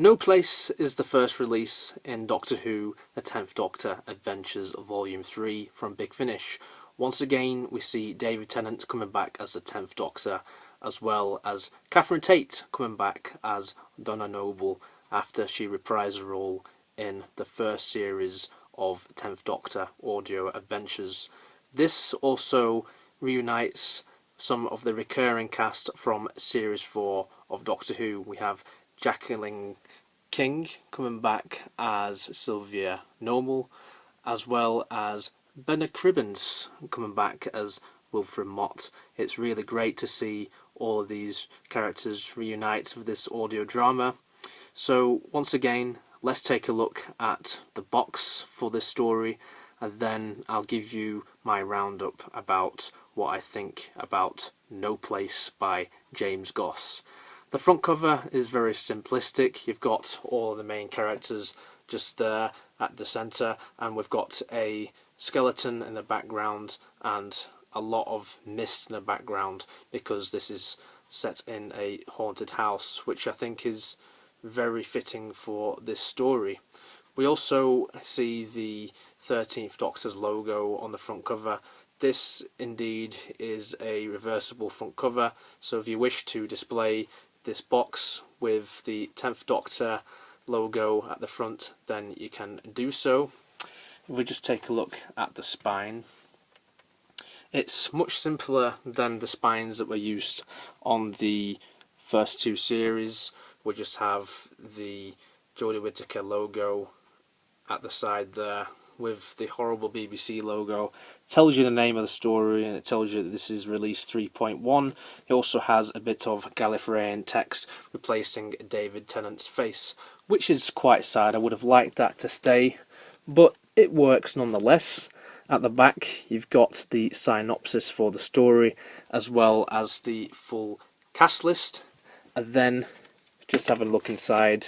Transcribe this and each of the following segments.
No Place is the first release in Doctor Who, The 10th Doctor Adventures Volume 3 from Big Finish. Once again, we see David Tennant coming back as the 10th Doctor, as well as Catherine Tate coming back as Donna Noble after she reprised her role in the first series of 10th Doctor audio adventures. This also reunites some of the recurring cast from Series 4 of Doctor Who. We have Jacqueline King coming back as Sylvia Noble, as well as Benna Cribbins coming back as Wilfred Mott. It's really great to see all of these characters reunite with this audio drama. So once again, let's take a look at the box for this story, and then I'll give you my roundup about what I think about No Place by James Goss. The front cover is very simplistic. You've got all of the main characters just there at the centre, and we've got a skeleton in the background and a lot of mist in the background because this is set in a haunted house, which I think is very fitting for this story. We also see the 13th Doctor's logo on the front cover. This indeed is a reversible front cover, so if you wish to display this box with the 10th Doctor logo at the front, then you can do so. If we just take a look at the spine, it's much simpler than the spines that were used on the first two series. We just have the Jodie Whittaker logo at the side there with the horrible BBC logo. It tells you the name of the story, and it tells you that this is release 3.1. It also has a bit of Gallifreyan text replacing David Tennant's face, which is quite sad. I would have liked that to stay, but it works nonetheless. At the back you've got the synopsis for the story, as well as the full cast list, and then just have a look inside.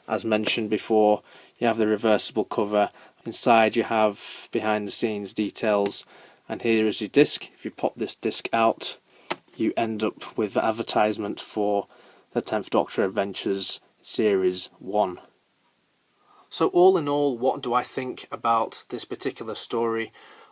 As mentioned before, you have the reversible cover. Inside you have behind the scenes details, and here is your disc. If you pop this disc out, you end up with the advertisement for the 10th Doctor Adventures Series 1. So all in all, what do I think about this particular story?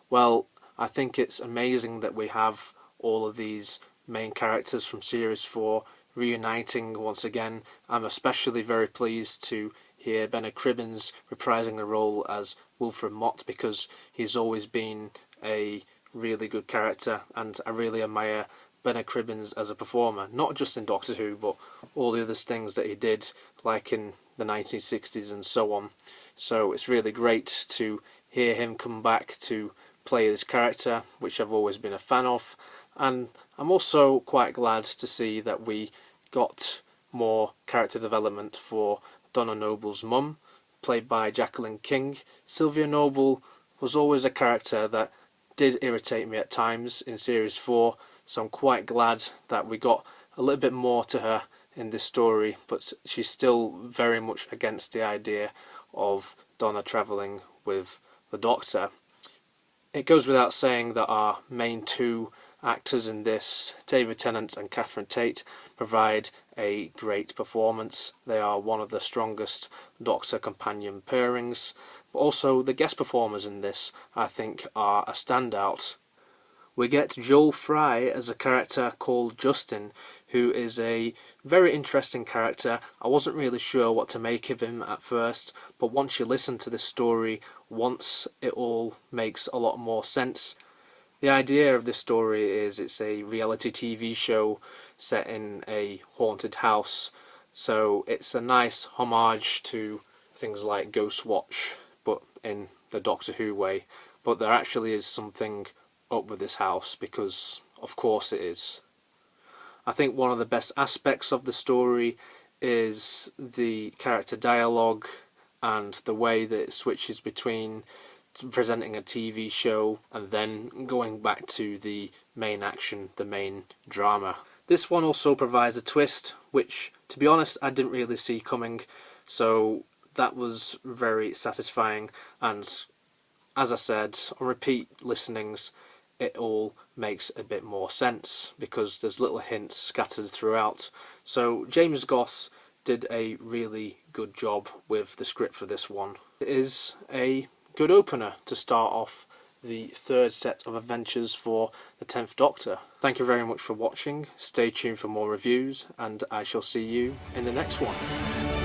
Well, I think it's amazing that we have all of these main characters from Series 4 reuniting once again. I'm especially very pleased to hear Benna Cribbins reprising the role as Wilfred Mott, because he's always been a really good character, and I really admire Benna Cribbins as a performer, not just in Doctor Who, but all the other things that he did, like in the 1960s and so on. So it's really great to hear him come back to play this character, which I've always been a fan of, and I'm also quite glad to see that we got more character development for Donna Noble's mum, played by Jacqueline King. Sylvia Noble was always a character that did irritate me at times in Series 4, so I'm quite glad that we got a little bit more to her in this story, but she's still very much against the idea of Donna travelling with the Doctor. It goes without saying that our main two actors in this, David Tennant and Catherine Tate, provide a great performance. They are one of the strongest Doctor companion pairings, but also the guest performers in this, I think, are a standout. We get Joel Fry as a character called Justin, who is a very interesting character. I wasn't really sure what to make of him at first, but once you listen to this story once, it all makes a lot more sense. The idea of this story is it's a reality TV show set in a haunted house, so it's a nice homage to things like Ghostwatch, but in the Doctor Who way. But there actually is something up with this house, because of course it is. I think one of the best aspects of the story is the character dialogue and the way that it switches between presenting a TV show and then going back to the main action, the main drama. This one also provides a twist, which, to be honest, I didn't really see coming, so that was very satisfying, and as I said, on repeat listenings, it all makes a bit more sense because there's little hints scattered throughout. So James Goss did a really good job with the script for this one. It is a good opener to start off the third set of adventures for the 10th Doctor. Thank you very much for watching, stay tuned for more reviews, and I shall see you in the next one.